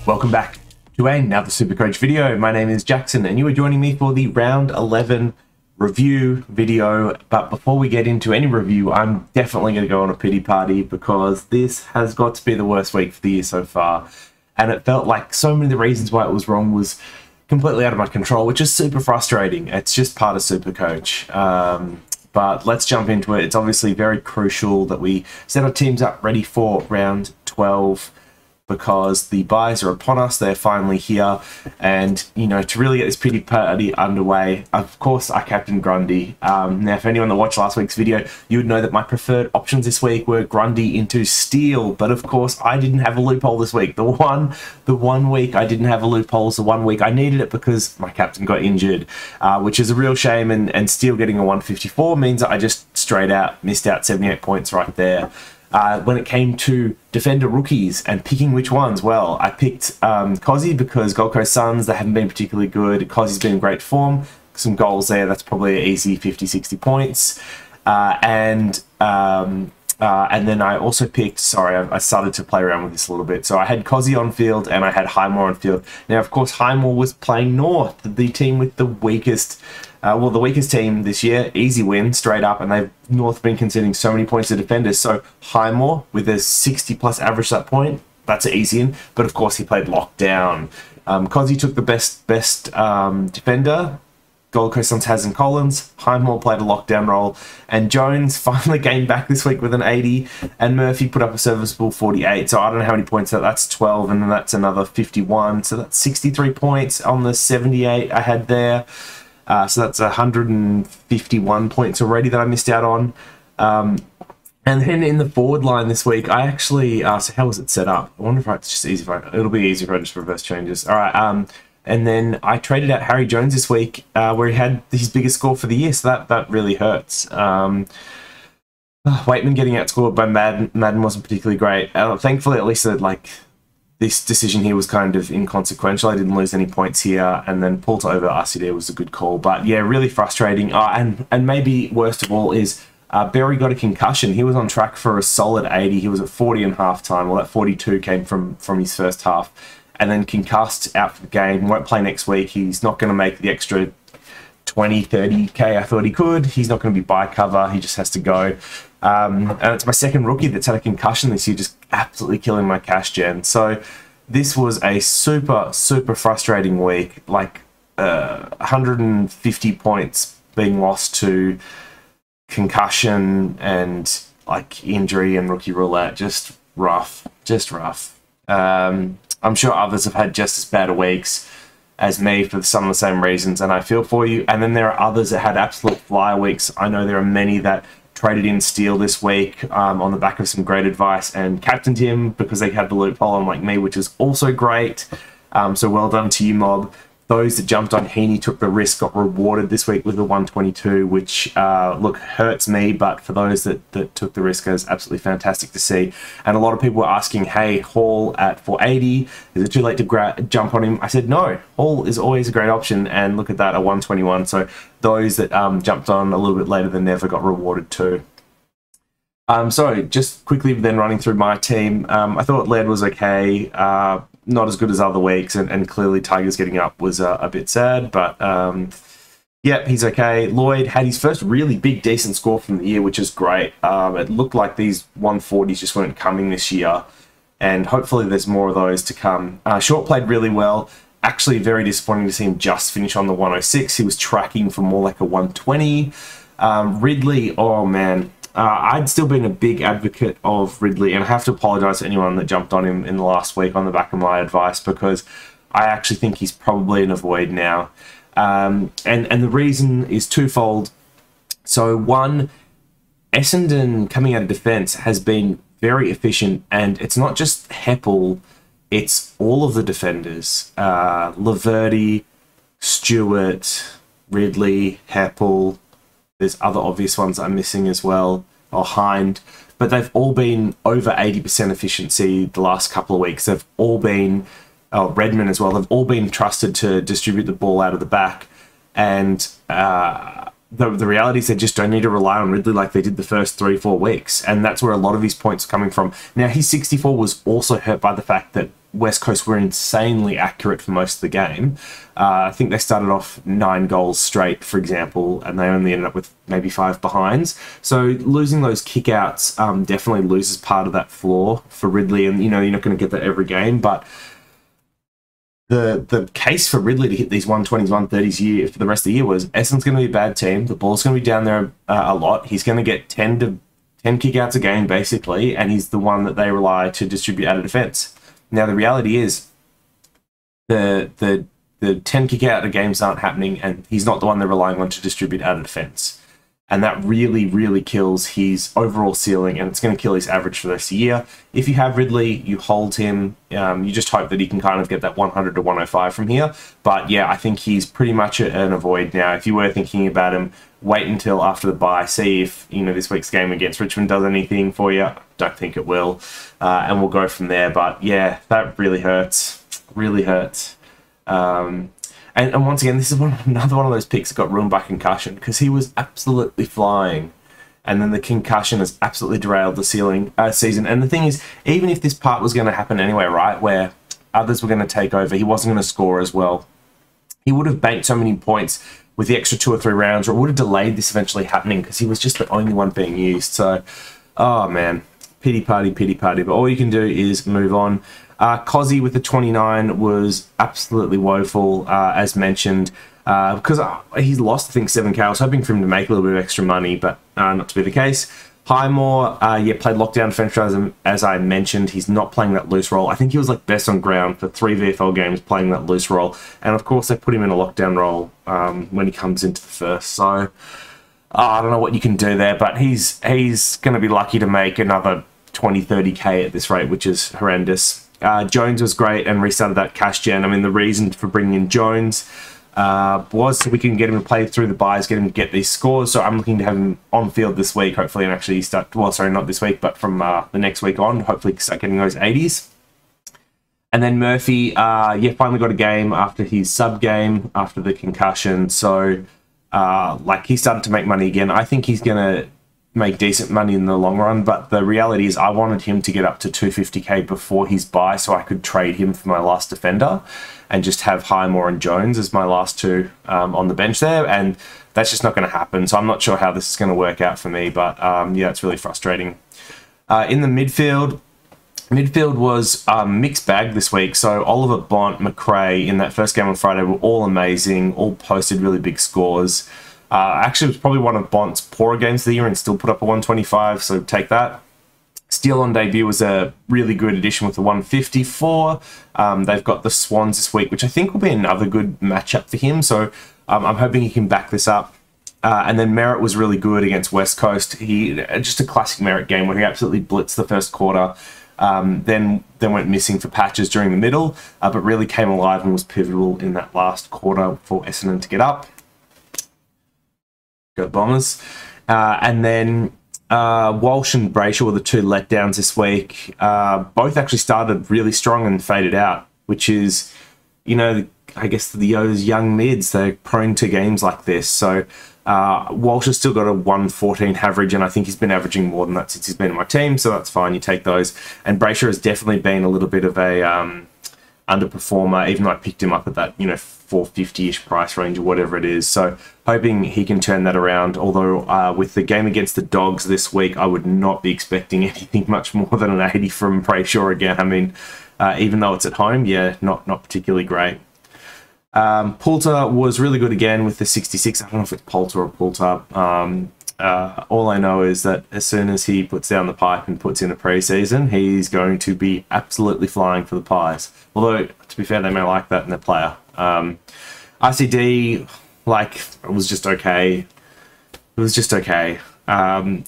Welcome back to another Supercoach video. My name is Jackson and you are joining me for the round 11 review video. But before we get into any review, I'm definitely going to go on a pity party because this has got to be the worst week for the year so far. And it felt like so many of the reasons why it was wrong was completely out of my control, which is super frustrating. It's just part of Supercoach. But let's jump into it. It's obviously very crucial that we set our teams up ready for round 12 because the buys are upon us. They're finally here. And, you know, to really get this pity party underway, of course, I captained Grundy. Now, for anyone that watched last week's video, you would know that my preferred options this week were Grundy into Steele. But, of course, I didn't have a loophole this week. The one week I didn't have a loophole is the 1 week I needed it because my captain got injured, which is a real shame. And Steele getting a 154 means that I just straight out missed out 78 points right there. When it came to defender rookies and picking which ones, well, I picked Cozzy because Gold Coast Suns, they haven't been particularly good. Cozzy's been in great form. Some goals there, that's probably an easy 50, 60 points. And then I also picked, sorry, I started to play around with this a little bit. So I had Cozzy on field and I had Highmore on field. Now, of course, Highmore was playing North, the team with the weakest, the weakest team this year. Easy win, straight up, and North been conceding so many points to defenders. So Highmore, with a 60 plus average that point, that's an easy in. But of course, he played lockdown. Cozzy took the best defender. Gold Coast Suns has Collins. Highmore played a lockdown role, and Jones finally came back this week with an 80, and Murphy put up a serviceable 48. So I don't know how many points that's 12, and then that's another 51. So that's 63 points on the 78 I had there. So that's 151 points already that I missed out on. And then in the forward line this week, I actually, so how was it set up? I wonder if it's just easy it'll be easy if I just reverse changes. All right. And then I traded out Harry Jones this week, where he had his biggest score for the year. So that really hurts. Waitman getting outscored by Madden wasn't particularly great. Thankfully, at least this decision here was kind of inconsequential. I didn't lose any points here, and then Porter over RCD was a good call. But yeah, really frustrating. And maybe worst of all is Berry got a concussion. He was on track for a solid 80. He was at 40 in half time. Well, that 42 came from his first half. And then concussed out for the game. Won't play next week. He's not going to make the extra 20, 30k I thought he could. He's not going to be by cover. He just has to go. And it's my second rookie that's had a concussion this year, just absolutely killing my cash gen. So this was a super, super frustrating week. 150 points being lost to concussion and injury and rookie roulette. Just rough. I'm sure others have had just as bad weeks as me for some of the same reasons, and I feel for you. And then there are others that had absolute flyer weeks. I know there are many that traded in Steele this week on the back of some great advice and captained him because they had the loophole, unlike me, which is also great. So well done to you, Mob. Those that jumped on Heaney, took the risk, got rewarded this week with the 122, which, look, hurts me, but for those that took the risk, it was absolutely fantastic to see. And a lot of people were asking, hey, Hall at 480, is it too late to jump on him? I said, no, Hall is always a great option, and look at that, a 121. So those that jumped on a little bit later than never got rewarded too. So just quickly then running through my team, I thought Laird was okay. Not as good as other weeks, and clearly Tigers getting up was a bit sad, but yeah, he's okay. Lloyd had his first really big, decent score from the year, which is great. It looked like these 140s just weren't coming this year, and hopefully there's more of those to come. Short played really well. Actually, very disappointing to see him just finish on the 106. He was tracking for more like a 120. Ridley, oh man. I'd still been a big advocate of Ridley, and I have to apologise to anyone that jumped on him in the last week on the back of my advice, because I actually think he's probably an avoid now. And the reason is twofold. So one, Essendon coming out of defence has been very efficient, and it's not just Heppel, it's all of the defenders. Laverty, Stewart, Ridley, Heppel. There's other obvious ones I'm missing as well, or Hind, but they've all been over 80% efficiency the last couple of weeks. They've all been, Redmond as well, they've all been trusted to distribute the ball out of the back. And the reality is they just don't need to rely on Ridley like they did the first 3-4 weeks. And that's where a lot of his points are coming from. Now, his 64 was also hurt by the fact that West Coast were insanely accurate for most of the game. I think they started off 9 goals straight, for example, and they only ended up with maybe 5 behinds. So losing those kickouts definitely loses part of that floor for Ridley, and you're not going to get that every game, but the case for Ridley to hit these 120s, 130s for the rest of the year was Essendon's going to be a bad team. The ball's going to be down there a lot. He's going to get 10 kickouts a game, basically, and he's the one that they rely to distribute out of defence. Now, the reality is the 10 kick-out a games aren't happening, and he's not the one they're relying on to distribute out of defence. And that really, really kills his overall ceiling, and it's going to kill his average for the rest of the year. If you have Ridley, you hold him. You just hope that he can kind of get that 100 to 105 from here. But yeah, I think he's pretty much an avoid now. If you were thinking about him, wait until after the bye, see if this week's game against Richmond does anything for you. Don't think it will, and we'll go from there. But yeah, that really hurts. Really hurts. And once again, this is another one of those picks that got ruined by concussion, because he was absolutely flying, and then the concussion has absolutely derailed the season. And the thing is, even if this part was going to happen anyway, right, where others were going to take over, he wasn't going to score as well. He would have banked so many points with the extra 2 or 3 rounds, or it would have delayed this eventually happening, because he was just the only one being used. So, oh man, pity party, pity party. But all you can do is move on. Cozzy with the 29 was absolutely woeful, as mentioned, because he's lost, I think, 7k. I was hoping for him to make a little bit of extra money, but not to be the case. Highmore, played lockdown defence, as I mentioned. He's not playing that loose role. I think he was like best on ground for 3 VFL games playing that loose role. And of course, they put him in a lockdown role when he comes into the first. So I don't know what you can do there, but he's going to be lucky to make another 20, 30k at this rate, which is horrendous. Jones was great and restarted that cash gen. I mean, the reason for bringing in Jones was so we can get him to play through the buys, get him to get these scores. So I'm looking to have him on field this week, hopefully, and actually start, well, sorry, not this week, but from the next week on, hopefully start getting those 80s. And then Murphy, finally got a game after his sub game, after the concussion. So, he started to make money again. I think he's going to make decent money in the long run, but the reality is I wanted him to get up to 250k before his buy so I could trade him for my last defender and just have Highmore and Jones as my last 2 on the bench there, and that's just not going to happen. So I'm not sure how this is going to work out for me, but it's really frustrating. In the midfield was a mixed bag this week. So Oliver, Bont, McRae in that first game on Friday were all amazing, all posted really big scores. Actually, it was probably one of Bont's poorer games of the year and still put up a 125, so take that. Steele on debut was a really good addition with the 154. They've got the Swans this week, which I think will be another good matchup for him, so I'm hoping he can back this up. And then Merritt was really good against West Coast. He just a classic Merritt game where he absolutely blitzed the first quarter, then went missing for patches during the middle, but really came alive and was pivotal in that last quarter for Essendon to get up. Go Bombers. And then Walsh and Brayshaw were the 2 letdowns this week. Both actually started really strong and faded out, which is, I guess those young mids, they're prone to games like this. So Walsh has still got a 114 average, and I think he's been averaging more than that since he's been in my team, so that's fine. You take those. And Brayshaw has definitely been a little bit of a underperformer, even though I picked him up at that 450-ish price range or whatever it is. So hoping he can turn that around, although with the game against the Dogs this week, I would not be expecting anything much more than an 80 from Brayshaw again. I mean, even though it's at home, not particularly great. Poulter was really good again with the 66. I don't know if it's Poulter or Poulter. All I know is that as soon as he puts down the pipe and puts in a preseason, he's going to be absolutely flying for the Pies. Although, to be fair, they may like that in their player. RCD, it was just okay. It was just okay. There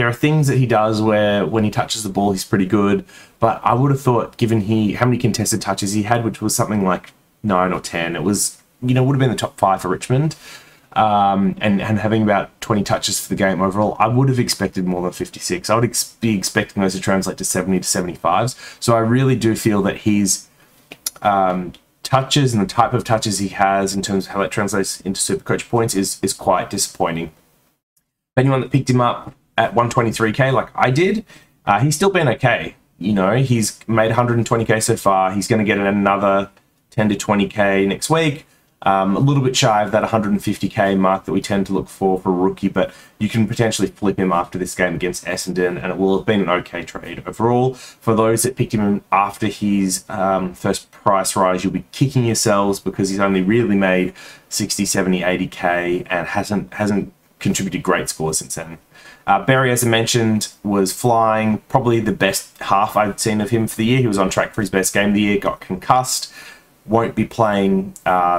are things that he does where when he touches the ball, he's pretty good. But I would have thought, given how many contested touches he had, which was something like 9 or 10, it was, would have been the top 5 for Richmond. And having about 20 touches for the game overall, I would have expected more than 56. I would be expecting those to translate to 70 to 75s. So I really do feel that his touches and the type of touches he has in terms of how that translates into Supercoach points is quite disappointing. Anyone that picked him up at 123k like I did, he's still been okay. you know, he's made 120k so far. He's going to get another 10 to 20k next week. A little bit shy of that 150k mark that we tend to look for a rookie, but you can potentially flip him after this game against Essendon, and it will have been an okay trade overall. For those that picked him after his first price rise, you'll be kicking yourselves because he's only really made 60, 70, 80k and hasn't contributed great scores since then. Berry, as I mentioned, was flying, probably the best half I'd seen of him for the year. He was on track for his best game of the year, got concussed. Won't be playing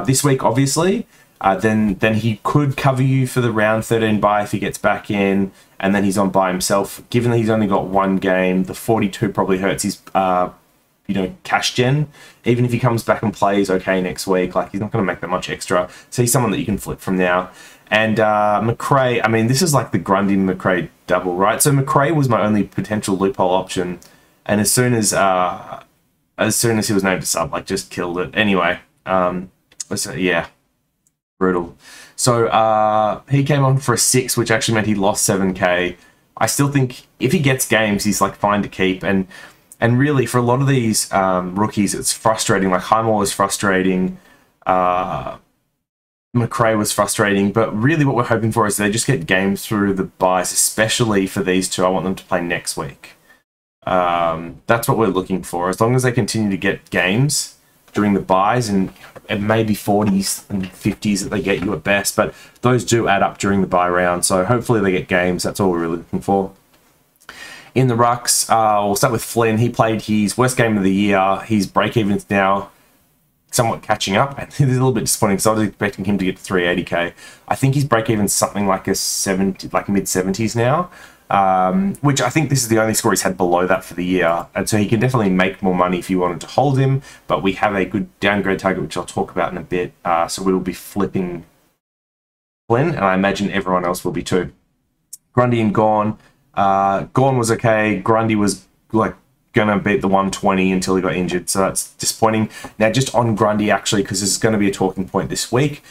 this week, obviously. Then he could cover you for the round 13 bye if he gets back in, and then he's on by himself. Given that he's only got one game, the 42 probably hurts his cash gen. Even if he comes back and plays okay next week, like, he's not going to make that much extra. So he's someone that you can flip from now. And Macrae, I mean, this is like the Grundy Macrae double, right? So Macrae was my only potential loophole option, and as soon as he was named to sub, like, just killed it. Anyway, yeah, brutal. So he came on for a 6, which actually meant he lost 7k. I still think if he gets games, he's like fine to keep. And really, for a lot of these rookies, it's frustrating. Like, Highmore was frustrating. Macrae was frustrating, but really what we're hoping for is they just get games through the buys, especially for these two. I want them to play next week. That's what we're looking for. As long as they continue to get games during the buys, and maybe 40s and 50s that they get you at best, but those do add up during the buy round. So hopefully they get games. That's all we're really looking for. In the rucks, we'll start with Flynn. He played his worst game of the year. His break-even's now somewhat catching up, and it's a little bit disappointing because I was expecting him to get to 380k. I think his break-even's something like a 70, like mid-70s now. Which I think this is the only score he's had below that for the year, and so he can definitely make more money if you wanted to hold him, but we have a good downgrade target, which I'll talk about in a bit, so we'll be flipping Flynn, and I imagine everyone else will be too. Grundy and Gawn. Gawn was okay. Grundy was like gonna beat the 120 until he got injured, so that's disappointing. Now, just on Grundy, actually, because this is going to be a talking point this week,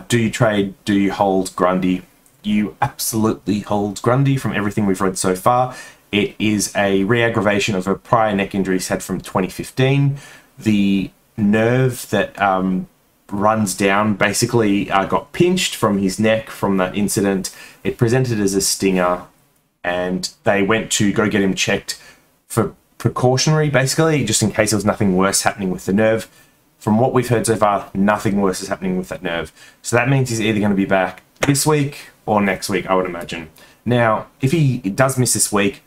do you trade, do you hold Grundy? You absolutely hold Grundy from everything we've read so far. It is a re-aggravation of a prior neck injury he's had from 2015. The nerve that runs down basically got pinched from his neck from that incident. It presented as a stinger, and they went to go get him checked for precautionary, basically, just in case there was nothing worse happening with the nerve. From what we've heard so far, nothing worse is happening with that nerve. So that means he's either going to be back this week or next week, I would imagine. Now, if he does miss this week,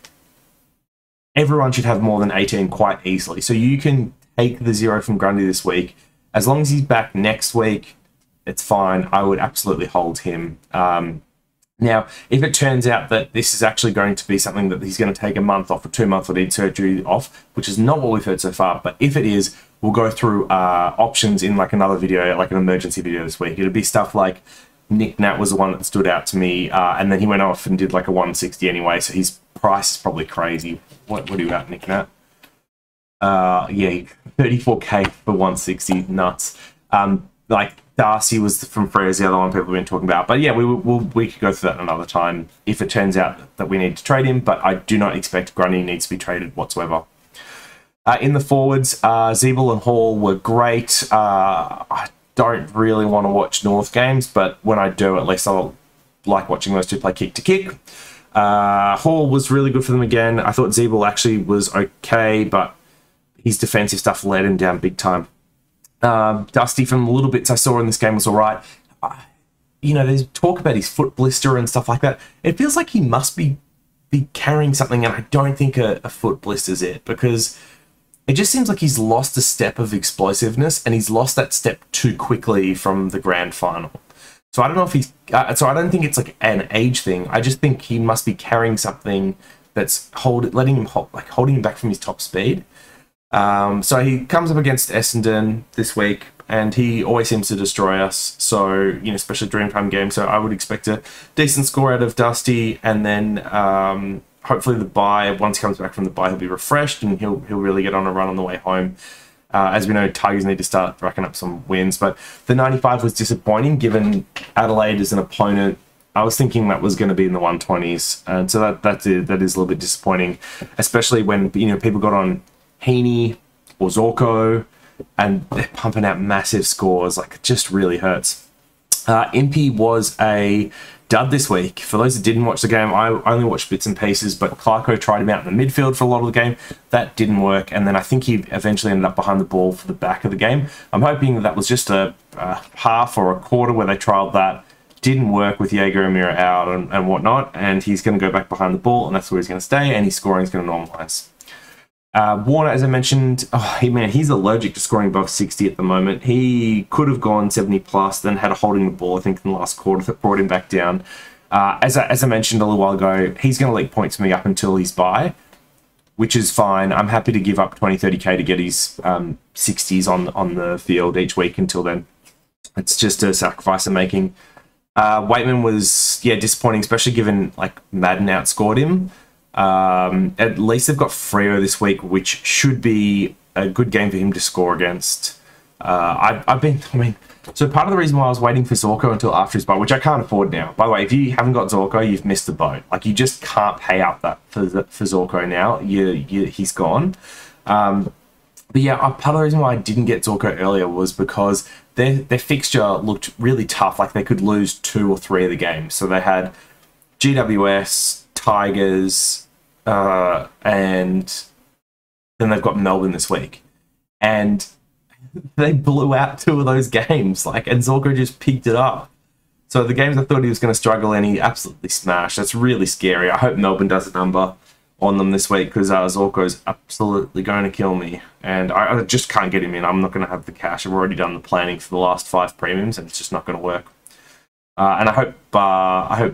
everyone should have more than 18 quite easily. So you can take the 0 from Grundy this week. As long as he's back next week, it's fine. I would absolutely hold him. Now, if it turns out that this is actually going to be something that he's going to take a month off or 2 months or need surgery off, which is not what we've heard so far, but if it is, we'll go through options in like another video, like an emergency video this week. It'll be stuff like Nick Nat was the one that stood out to me, and then he went off and did like a 160 anyway, so his price is probably crazy. What are you at, Nick Nat? Yeah, 34k for 160, nuts. Like Darcy was from Freya's the other one people have been talking about, but yeah, we could go through that another time if it turns out that we need to trade him, but I do not expect Grundy needs to be traded whatsoever. In the forwards, Zeeble and Hall were great. I don't really want to watch North games, but when I do, at least I'll like watching those two play kick to kick. Hall was really good for them again. I thought Zeeble actually was okay, but his defensive stuff let him down big time. Dusty, from the little bits I saw in this game, was all right. You know, there's talk about his foot blister and stuff like that. It feels like he must be carrying something, and I don't think a foot blister's it, because it just seems like he's lost a step of explosiveness, and he's lost that step too quickly from the grand final. So I don't know if he's... so I don't think it's like an age thing. I just think he must be carrying something that's holding him back from his top speed. So he comes up against Essendon this week, and he always seems to destroy us. So, you know, especially Dreamtime game. So I would expect a decent score out of Dusty, and then hopefully the bye, once he comes back from the bye, he'll be refreshed and he'll really get on a run on the way home. As we know, Tigers need to start racking up some wins, but the 95 was disappointing given Adelaide as an opponent. I was thinking that was going to be in the 120s, and so that is a little bit disappointing, especially when people got on Heaney or Zorko, and they're pumping out massive scores. Like, it just really hurts. Impey was a dud this week. For those that didn't watch the game, I only watched bits and pieces, but Clarko tried him out in the midfield for a lot of the game. That didn't work, and then I think he eventually ended up behind the ball for the back of the game. I'm hoping that was just a half or a quarter where they trialed that. Didn't work with Jaeger and Mira out and whatnot, and he's going to go back behind the ball, and that's where he's going to stay, and his scoring is going to normalise. Warner, as I mentioned, he's allergic to scoring above 60 at the moment. He could have gone 70 plus, then had a holding the ball, I think, in the last quarter that brought him back down. As I mentioned a little while ago, he's going to leak points for me up until he's bye, which is fine. I'm happy to give up 20, 30k to get his 60s on the field each week until then. It's just a sacrifice I'm making. Waitman was, disappointing, especially given, like, Madden outscored him. At least they've got Freo this week, which should be a good game for him to score against. So part of the reason why I was waiting for Zorko until after his bye, which I can't afford now. By the way, if you haven't got Zorko, you've missed the boat. Like, you just can't pay out that for Zorko now. He's gone. But yeah, part of the reason why I didn't get Zorko earlier was because their fixture looked really tough. Like, they could lose 2 or 3 of the games. So they had GWS, Tigers, and then they've got Melbourne this week. And they blew out 2 of those games. And Zorko just picked it up. So the games I thought he was going to struggle in, he absolutely smashed. That's really scary. I hope Melbourne does a number on them this week, because Zorko's absolutely going to kill me, and I just can't get him in. I'm not going to have the cash. I've already done the planning for the last 5 premiums, and it's just not going to work. And I hope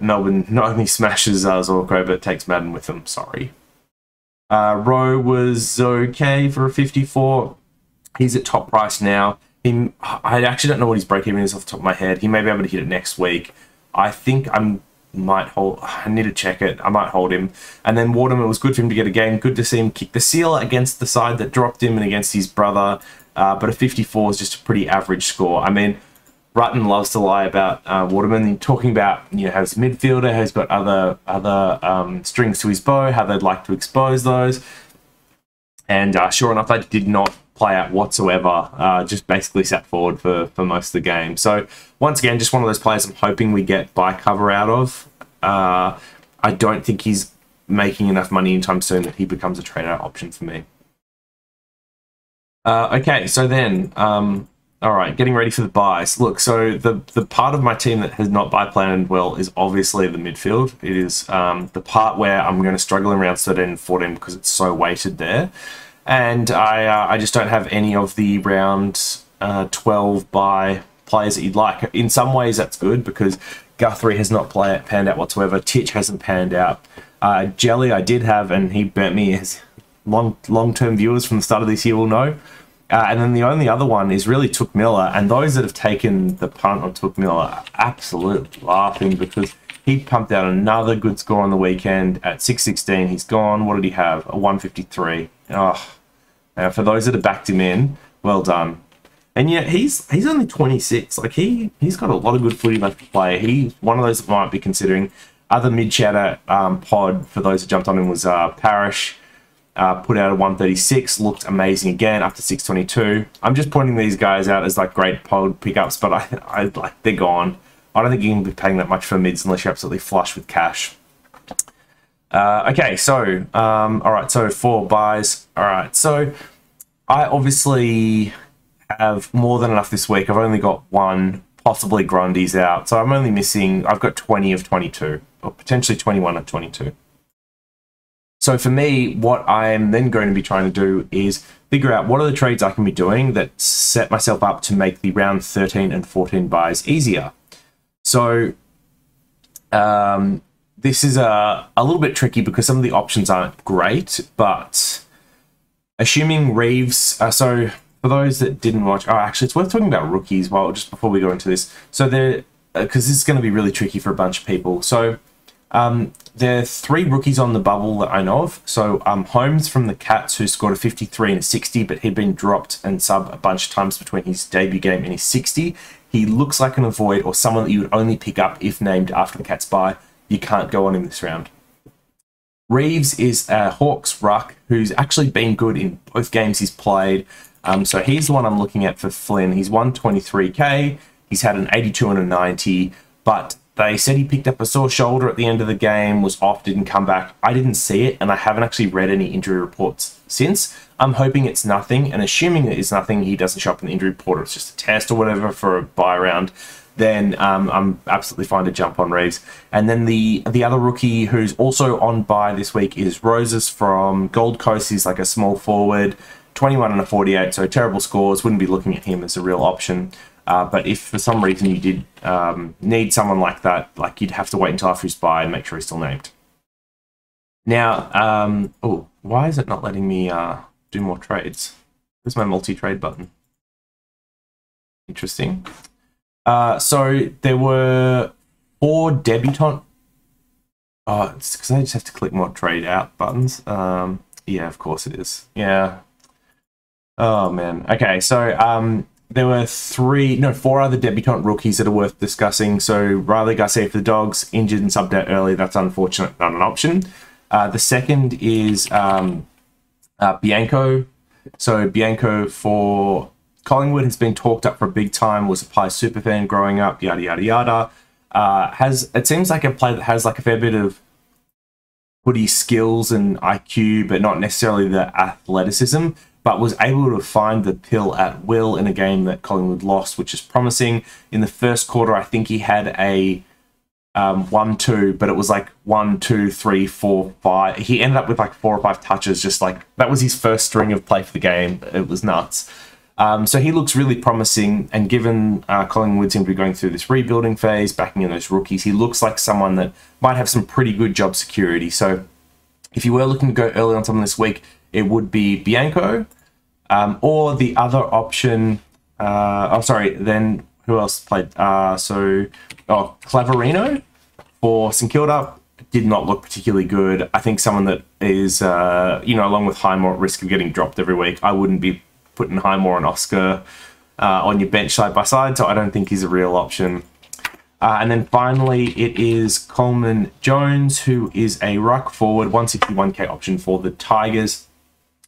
Melbourne not only smashes Zorko, but takes Madden with them. Sorry. Rowe was okay for a 54. He's at top price now. I actually don't know what his break-even is off the top of my head. He may be able to hit it next week. I think I need to check it. I might hold him. And then Waterman, was good for him to get a game. Good to see him kick the seal against the side that dropped him and against his brother. But a 54 is just a pretty average score. I mean, Rutten loves to lie about Waterman, talking about, how he's a midfielder, how he's got other strings to his bow, how they'd like to expose those. And sure enough, they did not play out whatsoever. Just basically sat forward for most of the game. So once again, just one of those players I'm hoping we get buy cover out of. I don't think he's making enough money anytime soon that he becomes a trade out option for me. Okay, so then, all right, getting ready for the buys. Look, so the part of my team that has not buy planned well is obviously the midfield. It is the part where I'm going to struggle in rounds 13 and 14 because it's so weighted there. And I just don't have any of the round 12 buy players that you'd like. In some ways, that's good because Guthrie has not panned out whatsoever. Titch hasn't panned out. Jelly I did have, and he burnt me, as long-term viewers from the start of this year will know. And then the only other one is really Touk Miller, and those that have taken the punt on Touk Miller are absolutely laughing because he pumped out another good score on the weekend at 616. He's gone. What did he have? A 153. Oh, now for those that have backed him in, well done. And yet he's only 26. Like he's got a lot of good footy left to play. He's one of those that might be considering. Other mid-chatter pod for those that jumped on him was Parrish. Put out a 136, looked amazing again after 622. I'm just pointing these guys out as like great pod pickups, but I like they're gone. I don't think you can be paying that much for mids unless you're absolutely flush with cash. Okay, so all right, so 4 buys. All right, so I obviously have more than enough this week. I've only got 1, possibly Grundy's out, so I'm only missing. I've got 20 of 22, or potentially 21 of 22. So for me, what I'm then going to be trying to do is figure out what are the trades I can be doing that set myself up to make the round 13 and 14 buys easier. So this is a little bit tricky because some of the options aren't great, but assuming Reeves, so for those that didn't watch, actually it's worth talking about rookies just before we go into this. So because this is going to be really tricky for a bunch of people. So there are 3 rookies on the bubble that I know of. So Holmes from the Cats, who scored a 53 and a 60, but he'd been dropped and subbed a bunch of times between his debut game and his 60. he looks like an avoid or someone that you would only pick up if named after the Cats bye. You can't go on in this round. Reeves is a Hawks ruck who's actually been good in both games he's played. So he's the one I'm looking at for Flynn. He's 123k. He's had an 82 and a 90, but they said he picked up a sore shoulder at the end of the game, was off, didn't come back. I didn't see it, and I haven't actually read any injury reports since. I'm hoping it's nothing, and assuming it is nothing, he doesn't show up in the injury report, or it's just a test or whatever for a bye round, then I'm absolutely fine to jump on Reeves. And then the other rookie who's also on bye this week is Roses from Gold Coast. He's like a small forward, 21 and a 48, so terrible scores. Wouldn't be looking at him as a real option. But if for some reason you did need someone like that, like you'd have to wait until after his bye and make sure he's still named. Now, oh, why is it not letting me do more trades? There's my multi-trade button. Interesting. So there were 4 debutant. Oh, it's because I just have to click more trade out buttons. Yeah, of course it is. Yeah. Oh man. Okay, so there were 4 other debutant rookies that are worth discussing. So Riley Garcia for the Dogs, injured and subbed out early. That's unfortunate, not an option. The second is Bianco. So Bianco for Collingwood has been talked up for a big time, was a Pie superfan growing up, yada, yada, yada. It seems like a player that has like a fair bit of footy skills and IQ, but not necessarily the athleticism, but was able to find the pill at will in a game that Collingwood lost, which is promising. In the first quarter, I think he had a 1-2, but it was like 1, 2, 3, 4, 5. He ended up with like 4 or 5 touches, just like that was his first string of play for the game. It was nuts. So he looks really promising, and given Collingwood seem to be going through this rebuilding phase, backing in those rookies, he looks like someone that might have some pretty good job security. So if you were looking to go early on someone this week, it would be Bianco, or the other option. Then who else played? Claverino for St Kilda did not look particularly good. I think someone that is, along with Highmore, at risk of getting dropped every week. I wouldn't be putting Highmore and Oscar on your bench side by side, so I don't think he's a real option. And then finally, it is Coleman Jones, who is a ruck forward, 161k option for the Tigers,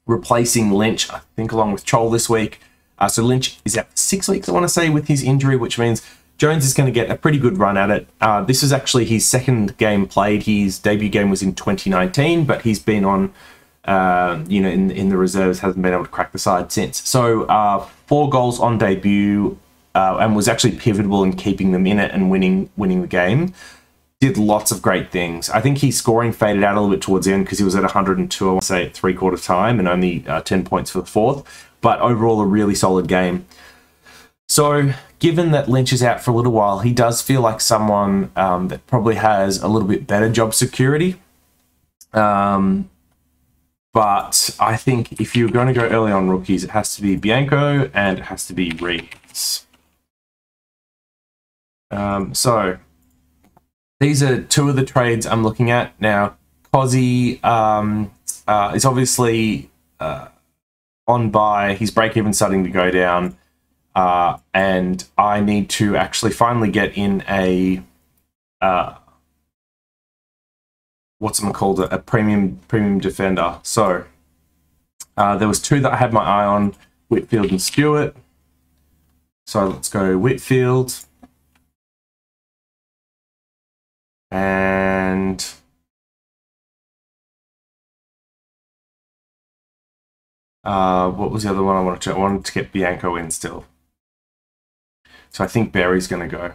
replacing Lynch, I think, along with Chol this week. So Lynch is out for 6 weeks, I want to say, with his injury, which means Jones is going to get a pretty good run at it. This is actually his second game played. His debut game was in 2019, but he's been on, in the reserves, hasn't been able to crack the side since. So 4 goals on debut, and was actually pivotal in keeping them in it and winning the game. Did lots of great things. I think his scoring faded out a little bit towards the end because he was at 102, I want to say, at 3/4 time, and only 10 points for the fourth. But overall, a really solid game. So given that Lynch is out for a little while, he does feel like someone that probably has a little bit better job security. But I think if you're going to go early on rookies, it has to be Bianco and it has to be Reeves. So these are 2 of the trades I'm looking at. Now, Cozzy is obviously on bye. His break-even starting to go down. And I need to actually finally get in a a premium defender. So there was 2 that I had my eye on, Whitfield and Stewart. So let's go Whitfield. And what was the other one I wanted to? I wanted to get Bianco in still. So I think Barry's going to go.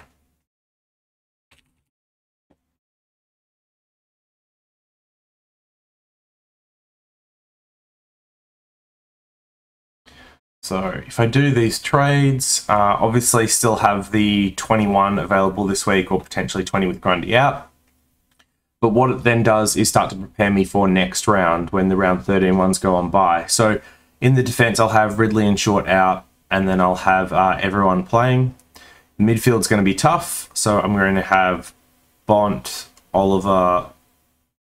So if I do these trades, obviously still have the 21 available this week, or potentially 20 with Grundy out. But what it then does is start to prepare me for next round when the round 13 ones go on by. So in the defense, I'll have Ridley and Short out, and then I'll have everyone playing. Midfield's going to be tough, so I'm going to have Bont, Oliver.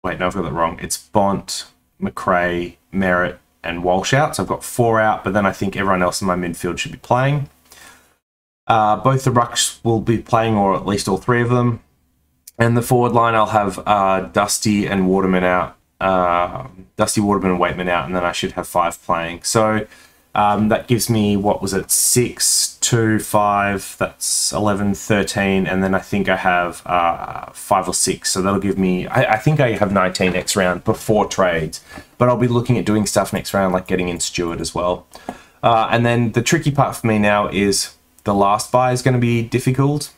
Wait, no, I've got that wrong. It's Bont, McRae, Merritt, and Walsh out. So I've got 4 out, but then I think everyone else in my midfield should be playing. Both the rucks will be playing, or at least all three of them. And the forward line, I'll have Dusty and Waterman out. Dusty, Waterman, and Waitman out, and then I should have 5 playing. So that gives me, what was it, 6, 2, 5, that's 11, 13, and then I think I have 5 or 6. So that'll give me, I think I have 19 next round before trades. But I'll be looking at doing stuff next round, like getting in Stewart as well. And then the tricky part for me now is the last buy is going to be difficult.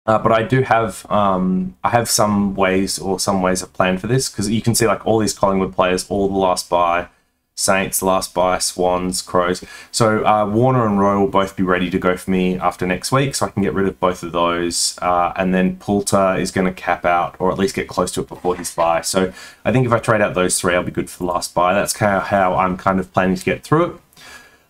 But I do have, I have some ways I've planned for this, because you can see like all these Collingwood players, all the last buy, Saints, the last buy, Swans, Crows. So Warner and Roy will both be ready to go for me after next week, so I can get rid of both of those. And then Poulter is going to cap out, or at least get close to it before his buy. So I think if I trade out those 3, I'll be good for the last buy. That's kind of how I'm kind of planning to get through it.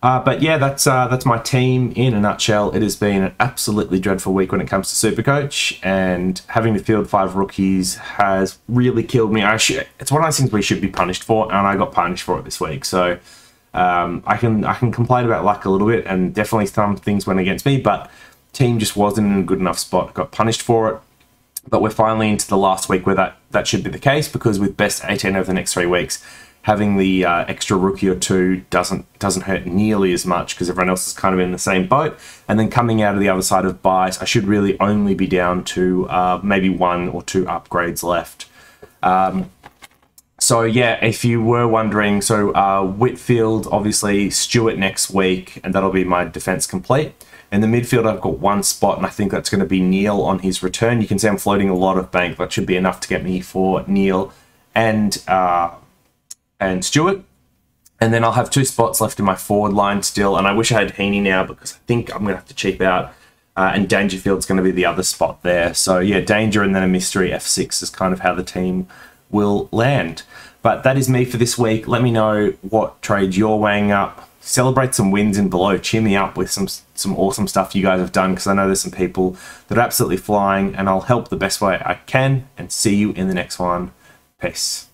But yeah, that's my team in a nutshell. It has been an absolutely dreadful week when it comes to Supercoach, and having to field 5 rookies has really killed me. It's one of those things we should be punished for, and I got punished for it this week. So I can complain about luck a little bit, and definitely some things went against me, but team just wasn't in a good enough spot. Got punished for it. But we're finally into the last week where that should be the case, because with best 18 over the next 3 weeks, having the extra rookie or 2 doesn't hurt nearly as much, because everyone else is kind of in the same boat. And then coming out of the other side of buys, I should really only be down to maybe 1 or 2 upgrades left. So yeah, if you were wondering, so Whitfield, obviously Stewart next week, and that'll be my defense complete. In the midfield, I've got 1 spot, and I think that's going to be Neil on his return. You can see I'm floating a lot of bank. That should be enough to get me for Neil and Stewart. And then I'll have 2 spots left in my forward line still, and I wish I had Heaney now, because I think I'm going to have to cheap out, and Dangerfield's going to be the other spot there. So yeah, Danger and then a mystery F6 is kind of how the team will land. But that is me for this week. Let me know what trades you're weighing up. Celebrate some wins in below. Cheer me up with some awesome stuff you guys have done, because I know there's some people that are absolutely flying, and I'll help the best way I can, and see you in the next one. Peace.